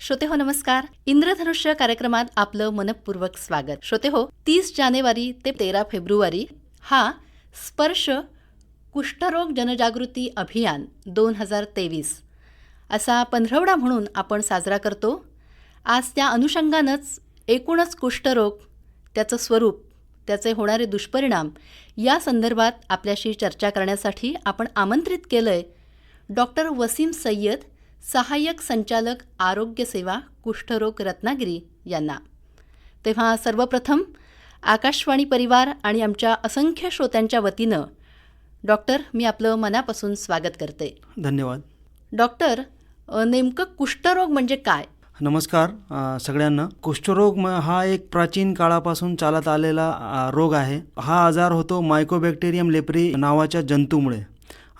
श्रोते हो नमस्कार. इंद्रधनुष्य कार्यक्रमात आपलं मनपूर्वक स्वागत. श्रोते हो, 30 जानेवारी ते 13 फेब्रुवारी हा स्पर्श कुष्ठरोग जनजागृती अभियान 2023 असा पंधरवडा म्हणून आपण साजरा करतो. आज त्या अनुषंगानंच एकूणच कुष्ठरोग, त्याचं स्वरूप, त्याचे होणारे दुष्परिणाम या संदर्भात आपल्याशी चर्चा करण्यासाठी आपण आमंत्रित केलं आहे डॉक्टर वसीम सय्यद, सहाय्यक संचालक आरोग्य सेवा, कुष्ठरोग, रत्नागिरी यांना. तेव्हा सर्वप्रथम आकाशवाणी परिवार आणि आमच्या असंख्य श्रोत्यांच्या वतीनं डॉक्टर, मी आपलं मनापासून स्वागत करते. धन्यवाद. डॉक्टर, नेमकं कुष्ठरोग म्हणजे काय? नमस्कार सगळ्यांना. कुष्ठरोग हा एक प्राचीन काळापासून चालत आलेला रोग आहे. हा आजार होतो मायकोबॅक्टेरियम लेप्री नावाच्या जंतूमुळे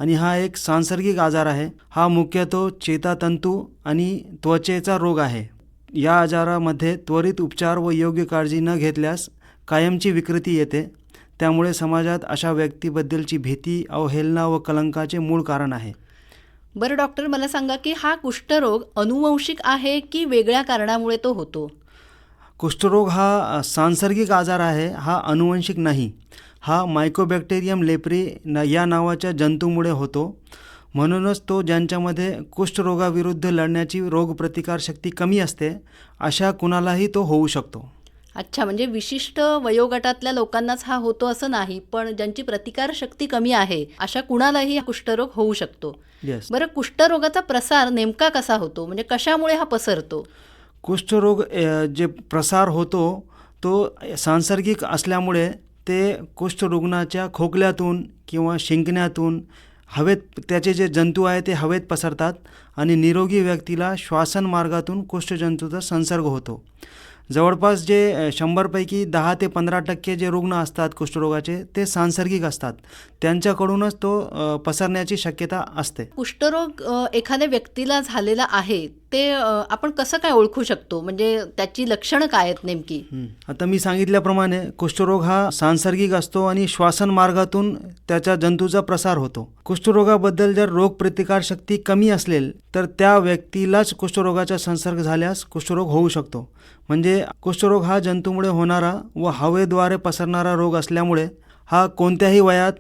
आणि हा एक सांसर्गिक आजार आहे. हा मुख्यतः चेतातंतू आणि त्वचेचा रोग आहे. या आजारामध्ये त्वरित उपचार व योग्य काळजी न घेतल्यास कायमची विकृती येते. त्यामुळे समाजात अशा व्यक्तीबद्दलची भीती, अवहेलना व कलंकाचे मूळ कारण आहे. बरं डॉक्टर, मला सांगा की हा कुष्ठरोग अनुवंशिक आहे की वेगळ्या कारणामुळे तो होतो? कुष्ठरोग हा सांसर्गिक आजार आहे, हा अनुवंशिक नाही. हा मायकोबॅक्टेरियम लेप्री या नावाच्या जंतूमुळे होतो. म्हणूनच तो ज्यांच्यामध्ये कुष्ठरोगाविरुद्ध लढण्याची रोगप्रतिकारशक्ती कमी असते अशा कुणालाही तो होऊ शकतो. अच्छा, म्हणजे विशिष्ट वयोगटातल्या लोकांनाच हा होतो असं नाही, पण ज्यांची प्रतिकारशक्ती कमी आहे अशा कुणालाही कुष्ठरोग होऊ शकतो. येस. बरं, कुष्ठरोगाचा प्रसार नेमका कसा होतो, म्हणजे कशामुळे हा पसरतो? कुष्ठरोग जे प्रसार होतो तो सांसर्गिक असल्यामुळे ते कुष्ठरुग्णाच्या खोकल्यातून किंवा शिंकण्यातून हवेत त्याचे जे जंतू आहे ते हवेत पसरतात आणि निरोगी व्यक्तीला श्वासन मार्गातून कुष्ठजंतूचा संसर्ग होतो. जवळपास जे 100पैकी 10 ते 15% जे रुग्ण असतात कुष्ठरोगाचे ते सांसर्गिक असतात. त्यांच्याकडूनच तो पसरण्याची शक्यता असते. कुष्ठरोग एखाद्या व्यक्तीला झालेला आहे ते आपण कसं काय ओळखू शकतो, म्हणजे त्याची लक्षणं काय आहेत नेमकी? आता मी सांगितल्याप्रमाणे कुष्ठरोग हा सांसर्गिक असतो आणि श्वासन मार्गातून त्याच्या जंतूचा प्रसार होतो. कुष्ठरोगाबद्दल जर रोगप्रतिकारशक्ती कमी असेल तर त्या व्यक्तीलाच कुष्ठरोगाचा संसर्ग झाल्यास कुष्ठरोग होऊ शकतो. म्हणजे कुष्ठरोग हा जंतूमुळे होणारा व हवेद्वारे पसरणारा रोग असल्यामुळे हा कोणत्याही वयात,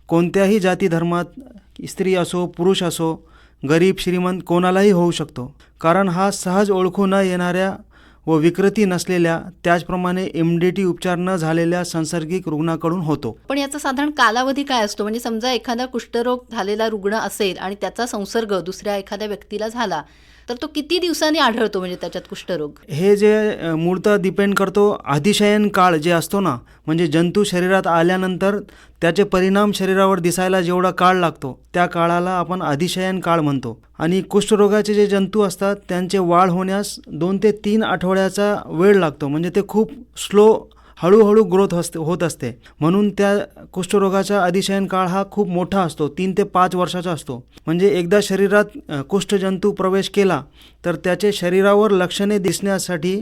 कोणत्याही जाती धर्मात, स्त्री असो पुरुष असो, गरीब श्रीमंत कोणालाही होऊ शकतो. कारण हा सहज ओळखू न येणाऱ्या व विकृती नसलेल्या, त्याचप्रमाणे इम्युनिटी उपचार न झालेल्या सांसर्गिक रुग्णाकडून होतो. पण याचा साधारण कालावधी काय असतो? म्हणजे समजा एखादा कुष्ठरोग झालेला रुग्ण असेल आणि त्याचा संसर्ग दुसऱ्या एखाद्या व्यक्तीला झाला तर तो किती दिवसांनी आढळतो, म्हणजे त्याच्यात कुष्ठरोग? हे जे मूळतः डिपेंड करतो अधिशयन काळ जे असतो ना, म्हणजे जंतू शरीरात आल्यानंतर त्याचे परिणाम शरीरावर दिसायला जेवढा काळ लागतो त्या काळाला आपण अधिशयन काळ म्हणतो. आणि कुष्ठरोगाचे जे जंतू असतात त्यांचे वाढ होण्यास 2 ते 3 आठवड्याचा वेळ लागतो. म्हणजे ते खूप स्लो, हळूहळू ग्रोथ होत असते. म्हणून त्या कुष्ठरोगाचा अधिशयन काळ हा खूप मोठा असतो, 3 ते 5 वर्षाचा असतो. म्हणजे एकदा शरीरात कुष्ठजंतू प्रवेश केला तर त्याचे शरीरावर लक्षणे दिसण्यासाठी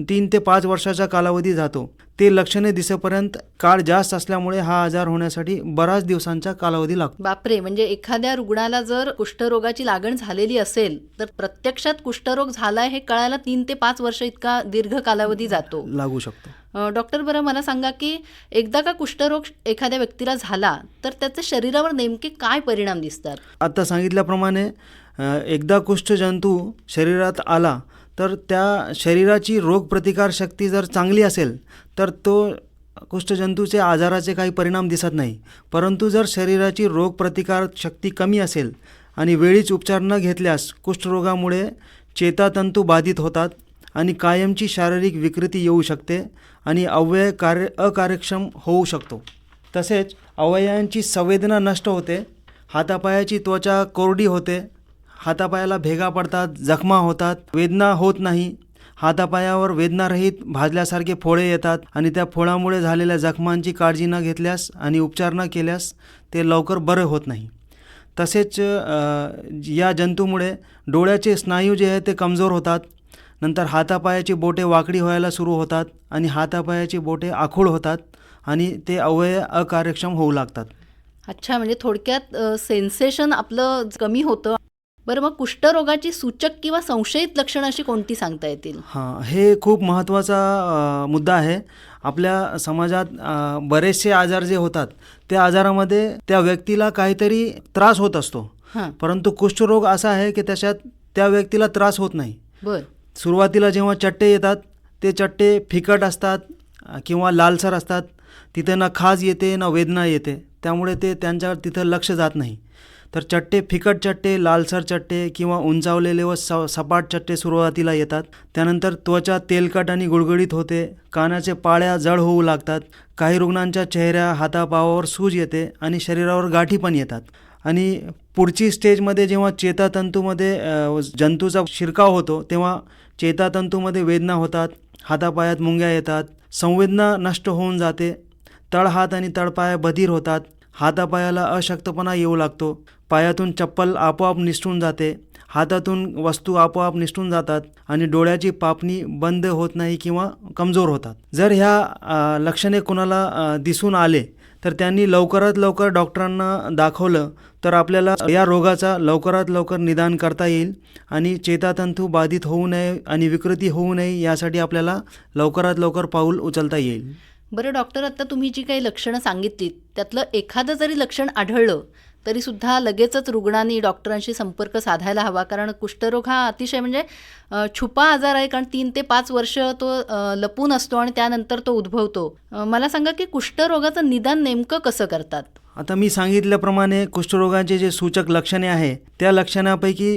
3 ते 5 वर्षाचा कालावधी जातो. ते लक्षणे दिसेपर्यंत काळ जास्त असल्यामुळे हा आजार होण्यासाठी बराच दिवसांचा कालावधी लागतो. बापरे, म्हणजे एखाद्या रुग्णाला जर कुष्ठरोगाची लागण झालेली असेल तर प्रत्यक्षात कुष्ठरोग झालाय हे कळायला 3 ते 5 वर्ष इतका दीर्घ कालावधी लागू शकतो. डॉक्टर, बरं मला सांगा की एकदा का कुष्ठरोग एखाद्या व्यक्तीला झाला तर त्याचे शरीरावर नेमके काय परिणाम दिसतात? आता सांगितल्याप्रमाणे एकदा कुष्ठजंतू शरीरात आला तर त्या शरीराची रोगप्रतिकारशक्ती जर चांगली असेल तर तो कुष्ठजंतूचे आजाराचे काही परिणाम दिसत नाही. परंतु जर शरीराची रोगप्रतिकारशक्ती कमी असेल आणि वेळीच उपचार न घेतल्यास कुष्ठरोगामुळे चेतातंतू बाधित होतात आणि कायमची शारीरिक विकृती येऊ शकते आणि अवयव अकार्यक्षम होऊ शकतो. तसेच अवयवांची संवेदना नष्ट होते, हातापायाची त्वचा कोरडी होते, हातापायाला भेगा पडतात, जखमा होतात, वेदना होत नाही, हातापायावर वेदनारहित भाजल्यासारखे फोडे येतात आणि त्या फोडामुळे झालेल्या जखमांची काळजी न घेतल्यास आणि उपचार न केल्यास ते लवकर बरे होत नाही. तसेच या जंतूमुळे डोळ्याचे स्नायू जे आहेत ते कमजोर होतात. नंतर हातापायाची बोटे वाकडी व्हायला सुरू होतात आणि हातापायाची बोटे आखूड होतात आणि ते अवयव अकार्यक्षम होऊ लागतात. अच्छा, म्हणजे थोडक्यात सेन्सेशन आपलं कमी होतं. बरं, मग कुष्ठरोगाची सूचक किंवा संशयित लक्षणं अशी कोणती सांगता येतील? हां, हे खूप महत्त्वाचा मुद्दा आहे. आपल्या समाजात बरेचसे आजार जे होतात, त्या आजारामध्ये त्या व्यक्तीला काहीतरी त्रास होत असतो. हां, परंतु कुष्ठरोग असा आहे की त्याच्यात त्या व्यक्तीला त्रास होत नाही. बरं. सुरुवातीला जेव्हा चट्टे येतात, ते चट्टे फिकट असतात किंवा लालसर असतात. तिथे ना खाज येते ना वेदना येते. त्यामुळे ते त्यांच्यावर तिथं लक्ष जात नाही. तर चट्टे, फिकट चट्टे, लालसर चट्टे किंवा उंचावलेले व सपाट चट्टे सुरुवातीला येतात. त्यानंतर त्वचा तेलकट आणि गुळगुळीत होते. कानाचे पाळ्या जड होऊ लागतात. काही रुग्णांच्या चेहऱ्या, हातापावावर सूज येते आणि शरीरावर गाठी पण येतात. आणि पुढची स्टेजमध्ये जेव्हा चेतातंतूमध्ये जंतूचा शिरकाव होतो, तेव्हा चेतातंतूमध्ये वेदना होतात, हातापायात मुंग्या येतात, संवेदना नष्ट होऊन जाते, तळहात आणि तळपाय बधीर होतात, हातापायाला अशक्तपणा येऊ लागतो, पायातून चप्पल आपोआप निसटून जाते, हातातून वस्तू आपोआप निसटून जातात आणि डोळ्याची पापणी बंद होत नाही किंवा कमजोर होतात. जर ह्या लक्षणे कुणाला दिसून आले तर त्यांनी लवकरात लवकर डॉक्टरांना दाखवलं तर आपल्याला या रोगाचा लवकरात लवकर निदान करता येईल आणि चेतातंतू बाधित होऊ नये आणि विकृती होऊ नये यासाठी आपल्याला लवकरात लवकर पाऊल उचलता येईल. बरं डॉक्टर, आता तुम्ही जी काही लक्षणं सांगितलीत त्यातलं एखादं जरी लक्षण आढळलं तरीसुद्धा लगेचच रुग्णांनी डॉक्टरांशी संपर्क साधायला हवा, कारण कुष्ठरोग हा अतिशय म्हणजे छुपा आजार आहे, कारण 3 ते 5 वर्ष तो लपून असतो आणि त्यानंतर तो उद्भवतो. मला सांगा की कुष्ठरोगाचं निदान नेमकं कसं करतात? आता मी सांगितल्याप्रमाणे कुष्ठरोगाचे जे सूचक लक्षणे आहे त्या लक्षणापैकी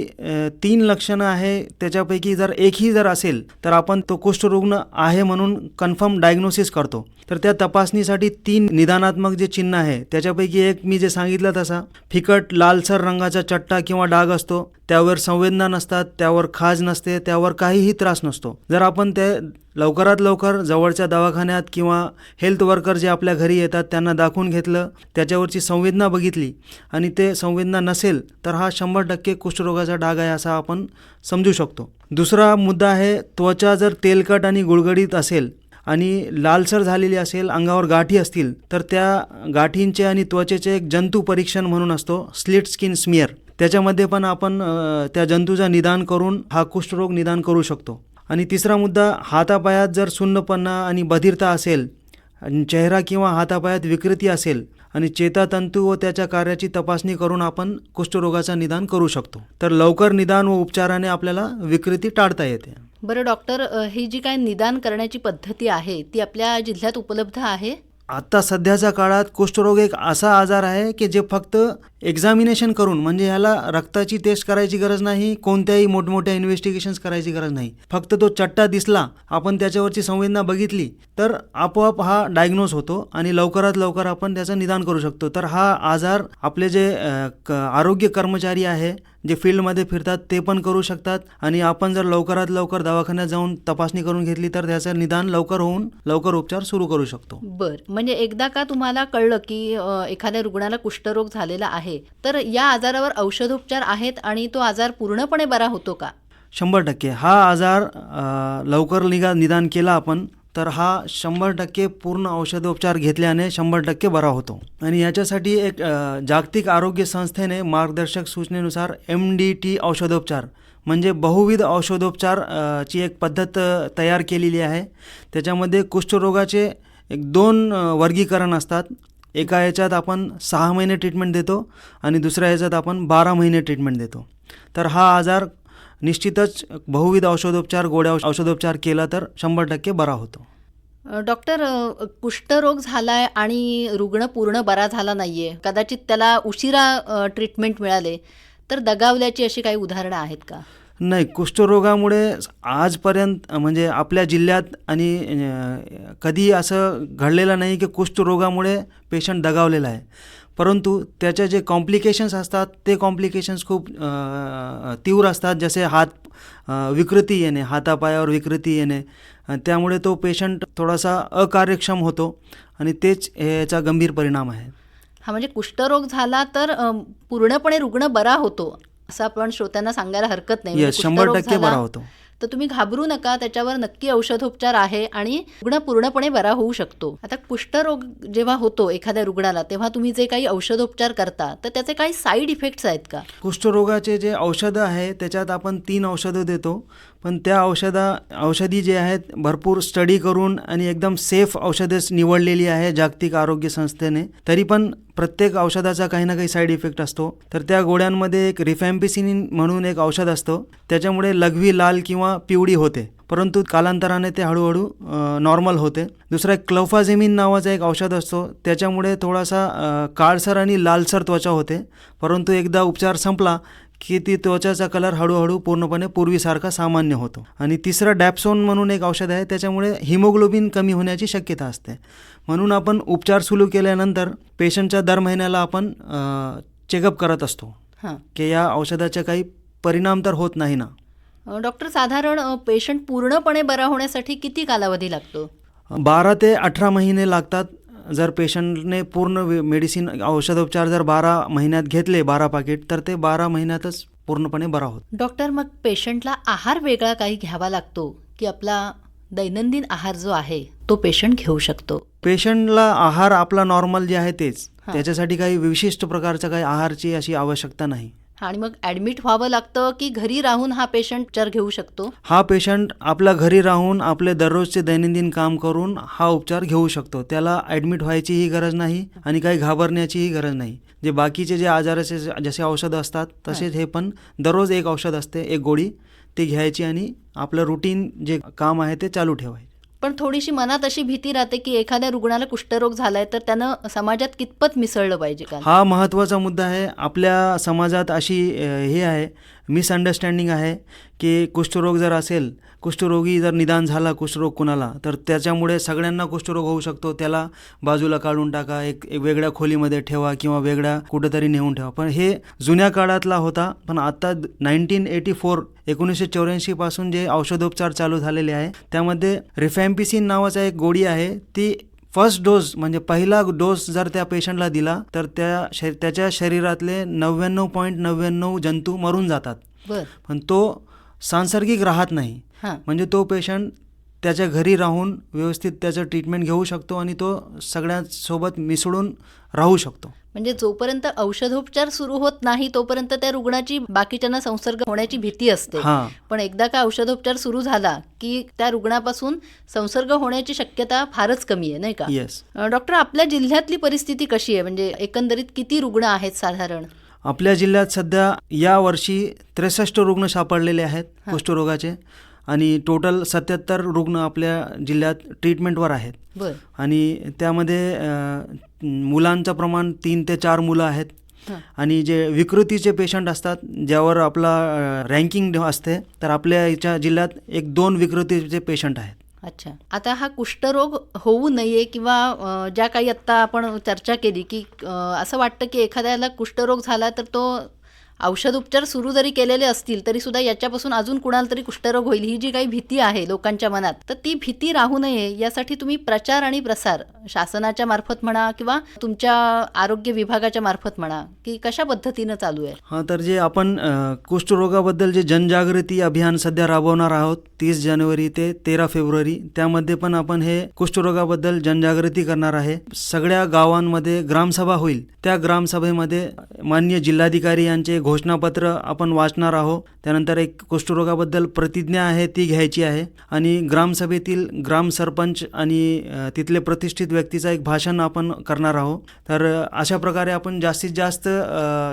3 लक्षणं आहे. त्याच्यापैकी जर एकही जर असेल तर आपण तो कुष्ठरुग्ण आहे म्हणून कन्फर्म डायग्नोसिस करतो. तर त्या तपासणीसाठी 3 निदानात्मक जे चिन्ह आहे त्याच्यापैकी एक मी जे सांगितलं तसा फिकट लालसर रंगाचा चट्टा किंवा डाग असतो, त्यावर संवेदना नसतात, त्यावर खाज नसते, त्यावर काहीही त्रास नसतो. जर आपण ते लवकरात लवकर जवळच्या दवाखान्यात किंवा हेल्थ वर्कर जे आपल्या घरी येतात त्यांना दाखवून घेतलं, त्याच्यावरची संवेदना बघितली आणि ते संवेदना नसेल तर हा 100% कुष्ठरोगाचा डाग आहे असं आपण समजू शकतो. दुसरा मुद्दा आहे, त्वचा जर तेलकट आणि गुळगुळीत असेल आणि लालसर झालेली असेल, अंगावर गाठी असतील तर त्या गाठींचे आणि त्वचेचे एक जंतू परीक्षण म्हणून असतो, स्लिट स्किन स्मिअर. त्याच्यामध्ये पण आपण त्या जंतूचा निदान करून हा कुष्ठरोग निदान करू शकतो. आणि तिसरा मुद्दा, हातापायात जर सुन्नपणा आणि बधिरता असेल, चेहरा किंवा हातापायात विकृती असेल आणि चेतातंतू व त्याच्या कार्याची तपासणी करून आपण कुष्ठरोगाचा निदान करू शकतो. तर लवकर निदान व उपचाराने आपल्याला विकृती टाळता येते. बरं डॉक्टर, ही जी काय निदान करण्याची पद्धती आहे ती आपल्या जिल्ह्यात उपलब्ध आहे? आत्ता सध्याच्या काळात कुष्ठरोग एक असा आजार आहे की जे फक्त एक्झामिनेशन करून, म्हणजे ह्याला रक्ताची टेस्ट करायची गरज नाही, कोणत्याही मोठमोठ्या इन्व्हेस्टिगेशन्स करायची गरज नाही. फक्त तो चट्टा दिसला, आपण त्याच्यावरची संवेदना बघितली तर आपोआप हा डायग्नोज होतो आणि लवकरात लवकर आपण त्याचं निदान करू शकतो. तर हा आजार आपले जे आरोग्य कर्मचारी आहे जे फील्डमध्ये फिरतात ते पण करू शकतात आणि आपण जर लवकरात लवकर दवाखान्यात जाऊन तपासणी करून घेतली तर त्याचं निदान लवकर होऊन लवकर उपचार सुरू करू शकतो. बरं, म्हणजे एकदा का तुम्हाला कळलं की एखाद्या रुग्णाला कुष्ठरोग झालेला आहे तर या आजारावर औषधोपचार आहेत आणि तो आजार पूर्णपणे बरा होतो का? 100% हा आजार लवकर निदान केला आपण तर हा 100% पूर्ण औषधोपचार घेतल्याने 100% बरा होतो. आणि याच्यासाठी एक जागतिक आरोग्य संस्थेने मार्गदर्शक सूचनेनुसार MDT औषधोपचार म्हणजे बहुविध औषधोपचार ची एक पद्धत तयार केलेली आहे. त्याच्यामध्ये कुष्ठरोगाचे 2 वर्गीकरण असतात. एका याच्यात आपण 6 महिने ट्रीटमेंट देतो आणि दुसऱ्या याच्यात आपण 12 महिने ट्रीटमेंट देतो. तर हा आजार निश्चितच बहुविध औषधोपचार, गोड्या औषधोपचार केला तर 100% बरा होतो. डॉक्टर, कुष्ठरोग झालाय आणि रुग्ण पूर्ण बरा झाला नाहीये, कदाचित त्याला उशिरा ट्रीटमेंट मिळाले तर दगावल्याची अशी काही उदाहरणं आहेत का? नाही, कुष्ठरोगामुळे आजपर्यंत म्हणजे आपल्या जिल्ह्यात आणि कधी असं घडलेलं नाही की कुष्ठरोगामुळे पेशंट दगावलेला आहे. परंतु त्याचे जे कॉम्प्लिकेशन्स असतात ते कॉम्प्लिकेशन्स खूप तीव्र असतात. जसे विकृती येणे, हातापायावर विकृती येणे, त्यामुळे तो पेशंट थोडासा अकार्यक्षम होतो आणि तेच याचा गंभीर परिणाम आहे. हा, म्हणजे कुष्ठरोग झाला तर पूर्णपणे रुग्ण बरा होतो असं आपण श्रोत्यांना सांगायला हरकत नाही. येस, 100% बरा होतो. तर तुम्ही घाबरू नका, त्याच्यावर नक्की औषधोपचार आहे आणि रुग्ण पूर्णपणे बरा होऊ शकतो. आता कुष्ठरोग जेव्हा होतो एखाद्या रुग्णाला, तेव्हा तुम्ही जे काही औषधोपचार करता तर त्याचे काही साईड इफेक्ट्स आहेत का? कुष्ठरोगाचे जे औषधं आहे त्याच्यात आपण 3 औषधं देतो, पण त्या औषधी जे आहेत भरपूर स्टडी करून आणि एकदम सेफ औषधेच निवडलेली आहे जागतिक आरोग्य संस्थेने. तरी पण प्रत्येक औषधाचा काही ना काही साईड इफेक्ट असतो. तर त्या गोळ्यांमध्ये एक रिफॅम्पिसिनिन म्हणून एक औषध असतं, त्याच्यामुळे लघवी लाल किंवा पिवळी होते, परंतु कालांतराने ते हळूहळू नॉर्मल होते. दुसरा एक क्लोफाझेमिन नावाचा एक औषध असतो, त्याच्यामुळे थोडासा काळसर आणि लालसर त्वचा होते, परंतु एकदा उपचार संपला की ती त्वचाचा कलर हळूहळू पूर्णपणे पूर्वीसारखा सामान्य होतो. आणि तिसरं डॅप्सोन म्हणून एक औषध आहे, त्याच्यामुळे हिमोग्लोबिन कमी होण्याची शक्यता असते. म्हणून आपण उपचार सुरू केल्यानंतर पेशंटच्या दर महिन्याला आपण चेकअप करत असतो हां. की या औषधाचे काही परिणाम तर होत नाही ना. डॉक्टर, साधारण पेशंट पूर्णपणे बरा होण्यासाठी किती कालावधी लागतो? 12 ते 18 महिने लागतात. जर पेशंटने पूर्ण मेडिसिन औषधोपचार जर 12 महिन्यात घेतले 12 पाकिट, तर ते 12 महिन्यातच पूर्णपणे बरा होतो. डॉक्टर, मग पेशंटला आहार वेगळा काही घ्यावा लागतो की आपला दैनंदिन आहार जो आहे तो पेशंट घेऊ शकतो? पेशंटला आहार आपला नॉर्मल जे आहे तेच, त्याच्यासाठी काही विशिष्ट प्रकारचा काही आहारची अशी आवश्यकता नाही. आणि मग ॲडमिट व्हावं लागतं की घरी राहून हा पेशंट उपचार घेऊ शकतो? हा पेशंट आपल्या घरी राहून आपले दररोजचे दैनंदिन काम करून हा उपचार घेऊ शकतो. त्याला ॲडमिट व्हायचीही गरज नाही आणि काही घाबरण्याचीही गरज नाही. जे बाकीचे जे आजाराचे जसे औषधं असतात तसेच हे पण दररोज एक औषध असते, एक गोळी, ती घ्यायची आणि आपलं रुटीन जे काम आहे ते चालू ठेवायचे. पण थोडीशी मनात अशी भीती राहते की एखाद्या रुग्णाला कुष्ठरोग झालाय तर त्यानं समाजात कितपत मिसळलं पाहिजे का? हा महत्त्वाचा मुद्दा आहे. आपल्या समाजात अशी हे आहे, मिसअंडरस्टँडिंग आहे की कुष्ठरोग जर असेल, कुष्ठरोगी जर निदान झाला कुष्ठरोग कुणाला, तर त्याच्यामुळे सगळ्यांना कुष्ठरोग होऊ शकतो, त्याला बाजूला काढून टाका, एक वेगळ्या खोलीमध्ये ठेवा किंवा वेगळ्या कुठेतरी नेऊन ठेवा. पण हे जुन्या काळातला होता. पण आता 1984 पासून जे औषधोपचार चालू झालेले आहे त्यामध्ये रिफॅम्पिसिन नावाचा एक गोळी आहे. ती फर्स्ट डोस म्हणजे पहिला डोस जर त्या पेशंटला दिला तर त्याच्या शरीरातले 99.99 जंतू मरून जातात. पण तो सांसर्गिक राहत नाही. म्हणजे तो पेशंट त्याच्या घरी राहून व्यवस्थित त्याचं ट्रीटमेंट घेऊ शकतो आणि तो सगळ्यांसोबत मिसळून राहू शकतो. म्हणजे जोपर्यंत औषधोपचार सुरू होत नाही तोपर्यंत त्या रुग्णाची बाकीच्यांना संसर्ग होण्याची भीती असते. पण एकदा का औषधोपचार सुरू झाला की त्या रुग्णापासून संसर्ग होण्याची शक्यता फारच कमी आहे, नाही का? येस. डॉक्टर, आपल्या जिल्ह्यातली परिस्थिती कशी आहे? म्हणजे एकंदरीत किती रुग्ण आहेत साधारण? आपल्या जिल्ह्यात सध्या या वर्षी 63 रुग्ण सापडलेले आहेत कुष्ठरोगाचे आणि टोटल 77 रुग्ण आपल्या जिल्ह्यात ट्रीटमेंटवर आहेत. आणि त्यामध्ये मुलांचं प्रमाण 3 ते 4 मुलं आहेत. आणि जे विकृतीचे पेशंट असतात ज्यावर आपला रँकिंग असते, तर आपल्या याच्या जिल्ह्यात 1-2 विकृतीचे पेशंट आहेत. अच्छा. आता हा कुष्ठरोग होऊ नये किंवा ज्या काही आत्ता आपण चर्चा केली की असं वाटतं की एखाद्याला कुष्ठरोग झाला तर तो औषध उपचार सुरू जरी केलेले असतील तरी सुद्धा याच्यापासून अजून कुणाला तरी कुष्ठरोग होईल ही जी काही भीती आहे लोकांच्या मनात, तर ती भीती राहू नये यासाठी तुम्ही प्रचार आणि प्रसार शासनाच्या मार्फत म्हणा किंवा तुमच्या आरोग्य विभागाच्या मार्फत म्हणा की कशा पद्धतीनं चालू आहे? हां, तर जे आपण कुष्ठरोगाबद्दल जे जनजागृती अभियान सध्या राबवणार आहोत 30 जानेवारी ते 13 फेब्रुवारी, त्यामध्ये पण आपण हे कुष्ठरोगाबद्दल जनजागृती करणार आहे. सगळ्या गावांमध्ये ग्रामसभा होईल. त्या ग्रामसभेमध्ये माननीय जिल्हाधिकारी यांचे घोषणापत्र आपण वाचणार आहोत. त्यानंतर एक कुष्ठरोगाबद्दल प्रतिज्ञा आहे ती घ्यायची आहे आणि ग्रामसभेतील ग्रामसरपंच आणि तिथले प्रतिष्ठित व्यक्तीचं एक भाषण आपण करणार आहोत. तर अशा प्रकारे आपण जास्तीत जास्त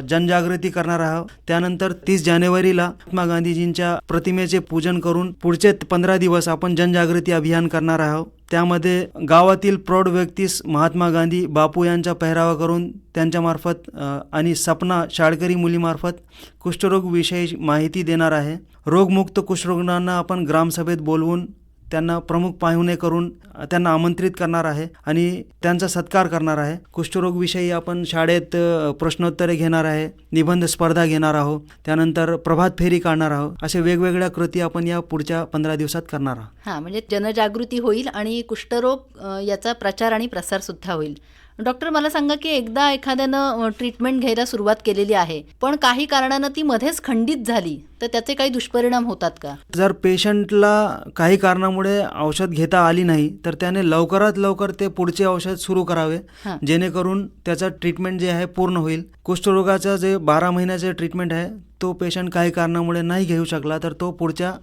जनजागृती करणार आहोत. त्यानंतर 30 जानेवारीला महात्मा गांधीजींच्या प्रतिमेचे पूजन करून पुढचे 15 दिवस आपण जनजागृती अभियान करणार आहोत. त्यामध्ये गावातील प्रौढ व्यक्तीस महात्मा गांधी बापू यांचा पेहरावा करून त्यांच्यामार्फत आणि सपना शाळकरी मुलीमार्फत कुष्ठरोगविषयी माहिती देणार आहे. रोगमुक्त कुष्ठरुग्णांना आपण ग्रामसभेत बोलवून त्यांना प्रमुख पाहुणे करून त्यांना आमंत्रित करणार आहे आणि त्यांचा सत्कार करणार आहे. कुष्ठरोगविषयी आपण शाळेत प्रश्नोत्तरे घेणार आहे, निबंध स्पर्धा घेणार आहोत, त्यानंतर प्रभात फेरी काढणार आहोत. अशा वेगवेगळ्या कृती आपण या पुढच्या 15 दिवसात करणार आहोत. म्हणजे जनजागृती होईल आणि कुष्ठरोग याचा प्रचार आणि प्रसार सुद्धा होईल. डॉक्टर मला सांगा की एकदा एखाद्यानं ट्रीटमेंट घ्यायला सुरुवात केलेली आहे पण काही कारणानं ती मध्येच खंडित झाली तर त्याचे काही दुष्परिणाम होतात का? जर पेशंटला काही कारणामुळे औषध घेता आली नाही तर त्याने लवकरात लवकर ते पुढचे औषध सुरू करावे, हां. जेणेकरून त्याचा ट्रीटमेंट जे आहे पूर्ण होईल. कुष्ठरोगाचा जे 12 महिन्याचे ट्रीटमेंट आहे तो पेशंट काही कारणामुळे नाही घेऊ शकला तर तो पुढच्या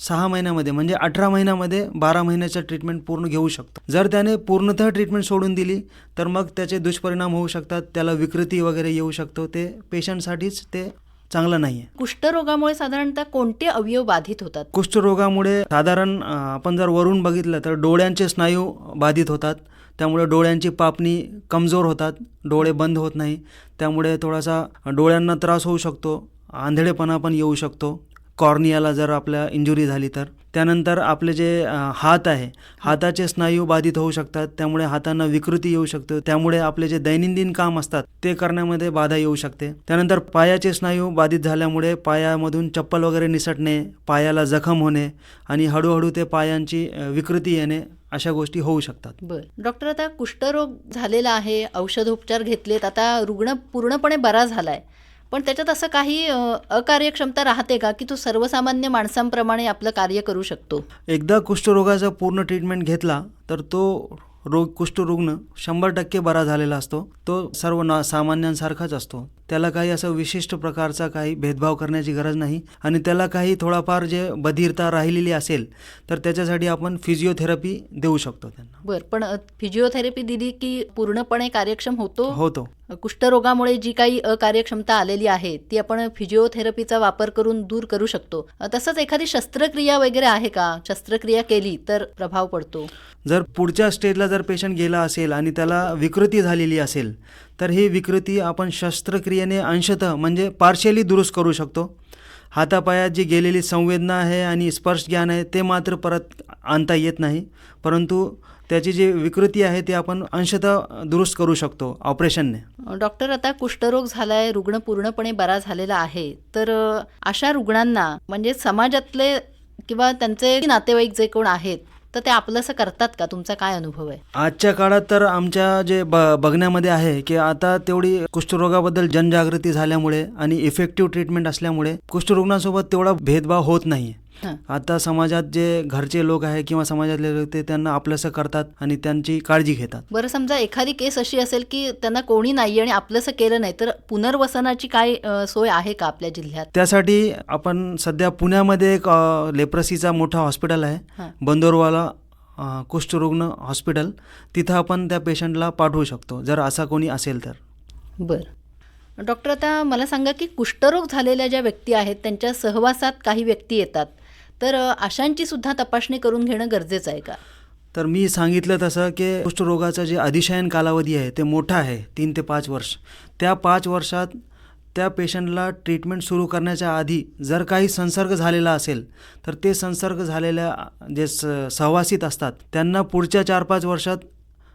6 महिन्यामध्ये म्हणजे 18 महिन्यामध्ये 12 महिन्याचं ट्रीटमेंट पूर्ण घेऊ शकतो. जर त्याने पूर्णतः ट्रीटमेंट सोडून दिली तर मग त्याचे दुष्परिणाम होऊ शकतात, त्याला विकृती वगैरे येऊ शकतो. ते पेशंटसाठीच ते चांगलं नाही आहे. कुष्ठरोगामुळे साधारणतः कोणते अवयव बाधित होतात? कुष्ठरोगामुळे साधारण आपण जर वरून बघितलं तर डोळ्यांचे स्नायू बाधित होतात, त्यामुळे डोळ्यांची पापणी कमजोर होतात, डोळे बंद होत नाही, त्यामुळे थोडासा डोळ्यांना त्रास होऊ शकतो, आंधळेपणा पण येऊ शकतो कॉर्नियाला जर आपल्या इंजुरी झाली तर. त्यानंतर आपले जे हात आहे, हाताचे स्नायू बाधित होऊ शकतात, त्यामुळे हातांना विकृती येऊ शकते, त्यामुळे आपले जे दैनंदिन काम असतात ते करण्यामध्ये बाधा येऊ शकते. त्यानंतर पायाचे स्नायू बाधित झाल्यामुळे पायामधून चप्पल वगैरे निसटणे, पायाला जखम होणे आणि हळूहळू ते पायांची विकृती येणे अशा गोष्टी होऊ शकतात. बरं डॉक्टर, आता कुष्ठरोग झालेला आहे, औषधोपचार घेतलेत, आता रुग्ण पूर्णपणे बरा झालाय, पण त्याच्यात असं काही अकार्यक्षमता राहते का की तो सर्वसामान्य माणसांप्रमाणे आपलं कार्य करू शकतो? एकदा कुष्ठरोगाचा पूर्ण ट्रीटमेंट घेतला तर तो कुष्ठरुग्ण 100% बरा झालेला असतो. तो सर्व सामान्यांसारखाच असतो. त्याला काही असं विशिष्ट प्रकारचा काही भेदभाव करण्याची गरज नाही आणि त्याला काही थोडाफार जे बधिरता राहिलेली असेल तर त्याच्यासाठी आपण फिजिओथेरपी देऊ शकतो त्यांना. बरं, पण फिजिओथेरपी दिली की पूर्णपणे कार्यक्षम होतो. कुष्ठरोगामुळे जी काही अकार्यक्षमता आलेली आहे ती आपण फिजिओथेरपीचा वापर करून दूर करू शकतो. तसंच एखादी शस्त्रक्रिया वगैरे आहे का? शस्त्रक्रिया केली तर प्रभाव पडतो? जर पुढच्या स्टेजला जर पेशंट गेला असेल आणि त्याला विकृती झालेली असेल तर ही विकृती आपण शस्त्रक्रियेने अंशतः म्हणजे पार्शियली दुरुस्त करू शकतो. हातापायात जी गेलेली संवेदना आहे आणि स्पर्श ज्ञान आहे ते मात्र परत आणता येत नाही, परंतु त्याची जी विकृती आहे ती आपण अंशतः दुरुस्त करू शकतो ऑपरेशनने. डॉक्टर, आता कुष्ठरोग झालाय, रुग्ण पूर्णपणे बरा झालेला आहे, तर अशा रुग्णांना म्हणजे समाजातले किंवा त्यांचे नातेवाईक जे कोण आहेत तर ते आपलंसं करतात का? तुमचा काय अनुभव आहे? आजच्या काळात तर आमच्या जे बघण्यामध्ये आहे की आता तेवढी कुष्ठरोगाबद्दल जनजागृती झाल्यामुळे आणि इफेक्टिव्ह ट्रीटमेंट असल्यामुळे कुष्ठरुग्णांसोबत तेवढा भेदभाव होत नाही. आता समाजात जे घरचे लोक आहे किंवा समाजातले लोक ते त्यांना आपलंसं करतात आणि त्यांची काळजी घेतात. बरं, समजा एखादी केस अशी असेल की त्यांना कोणी नाही आणि आपलंसं केलं नाही, तर पुनर्वसनाची काय सोय आहे का आपल्या जिल्ह्यात? त्यासाठी आपण सध्या पुण्यामध्ये एक लेप्रसीचा मोठा हॉस्पिटल आहे, बंदोरवाला कुष्ठरुग्ण हॉस्पिटल, तिथं आपण त्या पेशंटला पाठवू शकतो जर असा कोणी असेल तर. बरं डॉक्टर, आता मला सांगा की कुष्ठरोग झालेल्या ज्या व्यक्ती आहेत त्यांच्या सहवासात काही व्यक्ती येतात, तर अशांची सुद्धा तपासणी करून घेणं गरजेचं आहे का? तर मी सांगितलं तसं की कुष्ठरोगाचा जे अधिशयन कालावधी आहे ते मोठा आहे, 3 ते 5 वर्ष. त्या 5 वर्षात त्या पेशंटला ट्रीटमेंट सुरू करण्याच्या आधी जर काही संसर्ग झालेला असेल तर ते संसर्ग झालेल्या जे सहवासित असतात त्यांना पुढच्या 4-5 वर्षात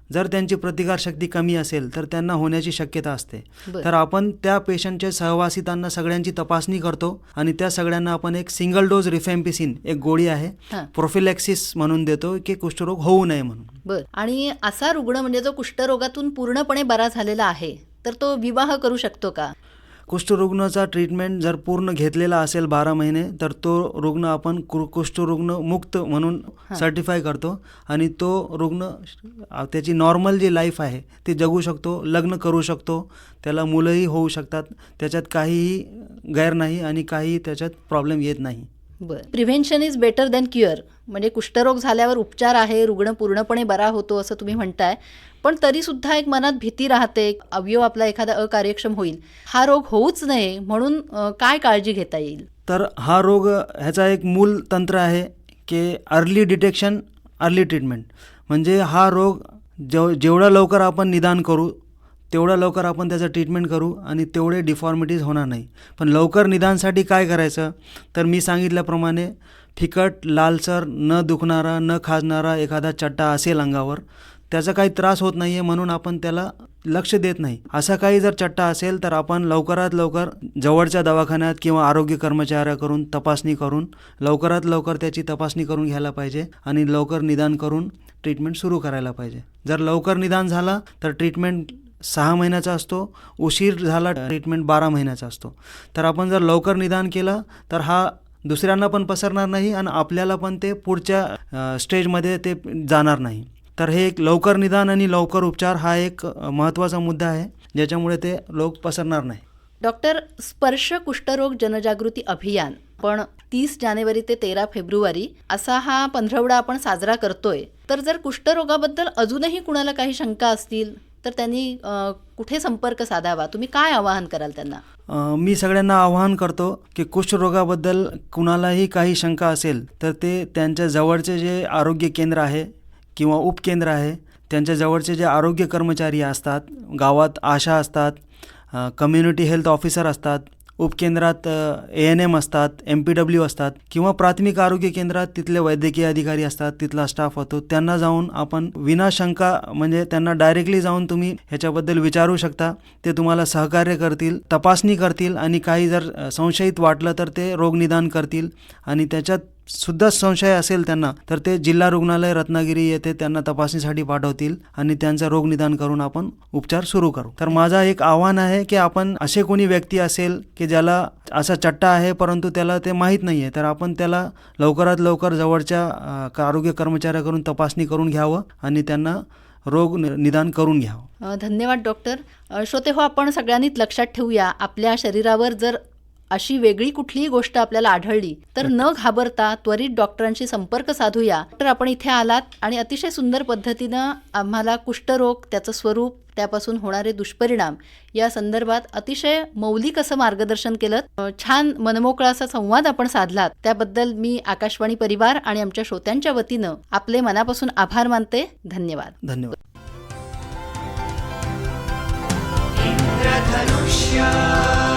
जर त्यांची प्रतिकारशक्ती कमी असेल तर त्यांना होण्याची शक्यता असते. तर आपण त्या पेशंटच्या सहवासितांना सगळ्यांची तपासणी करतो आणि त्या सगळ्यांना आपण एक सिंगल डोज रिफॅम्पिसिन एक गोळी आहे प्रोफिलॅक्सिस म्हणून देतो की कुष्ठरोग होऊ नये म्हणून. बरं, आणि असा रुग्ण म्हणजे जो कुष्ठरोगातून पूर्णपणे बरा झालेला आहे तर तो विवाह करू शकतो का? कुष्ठरुग्णाचा ट्रीटमेंट जर पूर्ण घेतलेला असेल 12 महिने तर तो रुग्ण आपण कुष्ठरुग्ण मुक्त म्हणून सर्टिफाय करतो आणि तो रुग्ण त्याची नॉर्मल जी लाईफ आहे ती जगू शकतो, लग्न करू शकतो, त्याला मुलंही होऊ शकतात, त्याच्यात काहीही गैर नाही आणि काही त्याच्यात प्रॉब्लेम येत नाही. बरं, prevention is better than cure, म्हणजे कुष्ठरोग झाल्यावर उपचार आहे, रुग्ण पूर्णपणे बरा होतो असं तुम्ही म्हणताय, पण तरीसुद्धा एक मनात भीती राहते, अवयव आपला एखादा अकार्यक्षम होईल, हा रोग होऊच नये म्हणून काय काळजी घेता येईल? तर हा रोग ह्याचा एक मूल तंत्र आहे की अर्ली डिटेक्शन, अर्ली ट्रीटमेंट. म्हणजे हा रोग जेवढा लवकर आपण निदान करू तेवढा लवकर आपण त्याचं ट्रीटमेंट करू आणि तेवढे डिफॉर्मिटीज होणार नाही. पण लवकर निदानसाठी काय करायचं तर मी सांगितल्याप्रमाणे फिकट, लालसर, न दुखणारा, न खाजणारा एखादा चट्टा असेल अंगावर त्याचा काही त्रास होत नाही आहे म्हणून आपण त्याला लक्ष देत नाही. असा काही जर चट्टा असेल तर आपण लवकरात लवकर जवळच्या दवाखान्यात किंवा आरोग्य कर्मचाऱ्याकडून तपासणी करून लवकरात लवकर त्याची तपासणी करून घ्यायला पाहिजे आणि लवकर निदान करून ट्रीटमेंट सुरू करायला पाहिजे. जर लवकर निदान झाला तर ट्रीटमेंट 6 महिन्याचा असतो, उशीर झाला ट्रीटमेंट 12 महिन्याचा असतो. तर आपण जर लवकर निदान केलं तर हा दुसऱ्यांना पण पसरणार नाही आणि आपल्याला पण ते पुढच्या स्टेजमध्ये ते जाणार नाही. तर हे एक लवकर निदान आणि लवकर उपचार हा एक महत्त्वाचा मुद्दा आहे ज्याच्यामुळे ते रोग पसरणार नाही. डॉक्टर, स्पर्श कुष्ठरोग जनजागृती अभियान पण 30 जानेवारी ते 13 फेब्रुवारी असा हा पंधरवडा आपण साजरा करतोय. तर जर कुष्ठरोगाबद्दल अजूनही कुणाला काही शंका असतील तर त्यांनी कुठे संपर्क साधावा? तुम्ही काय आवाहन कराल त्यांना? मी सगळ्यांना आवाहन करतो की कुष्ठरोगाबद्दल कुणालाही काही शंका असेल तर ते त्यांच्या जवळचे जे आरोग्य केंद्र आहे किंवा उपकेंद्र आहे, त्यांच्या जवळचे जे आरोग्य कर्मचारी असतात, गावात आशा असतात, कम्युनिटी हेल्थ ऑफिसर असतात, उपकेंद्रात ANM असतात, MPW असतात किंवा प्राथमिक आरोग्य केंद्रात तिथले वैद्यकीय अधिकारी असतात, तिथला स्टाफ होतो, त्यांना जाऊन आपण विनाशंका म्हणजे त्यांना डायरेक्टली जाऊन तुम्ही ह्याच्याबद्दल विचारू शकता. ते तुम्हाला सहकार्य करतील, तपासणी करतील आणि काही जर संशयित वाटलं तर ते रोगनिदान करतील आणि त्याच्यात सुद्धा संशय असेल त्यांना तर ते जिल्हा रुग्णालय रत्नागिरी येथे त्यांना तपासणीसाठी पाठवतील आणि त्यांचं रोगनिदान करून आपण उपचार सुरू करू. तर माझा एक आव्हान आहे की आपण असे कोणी व्यक्ती असेल की ज्याला असा चट्टा आहे परंतु त्याला ते माहीत नाही आहे तर आपण त्याला लवकरात लवकर जवळच्या आरोग्य कर्मचाऱ्याकडून तपासणी करून घ्यावं आणि त्यांना रोग निदान करून घ्यावं. धन्यवाद डॉक्टर. श्रोते हो, आपण सगळ्यांनीच लक्षात ठेवूया, आपल्या शरीरावर जर अशी वेगळी कुठलीही गोष्ट आपल्याला आढळली तर न घाबरता त्वरित डॉक्टरांशी संपर्क साधूया. तर आपण इथे आलात आणि अतिशय सुंदर पद्धतीनं आम्हाला कुष्ठरोग, त्याचं स्वरूप, त्यापासून होणारे दुष्परिणाम या संदर्भात अतिशय मौलिक असं मार्गदर्शन केलं. छान मनमोकळा असा संवाद आपण साधलात. त्याबद्दल मी आकाशवाणी परिवार आणि आमच्या श्रोत्यांच्या वतीनं आपले मनापासून आभार मानते. धन्यवाद. धन्यवाद. इंद्रधनुष्य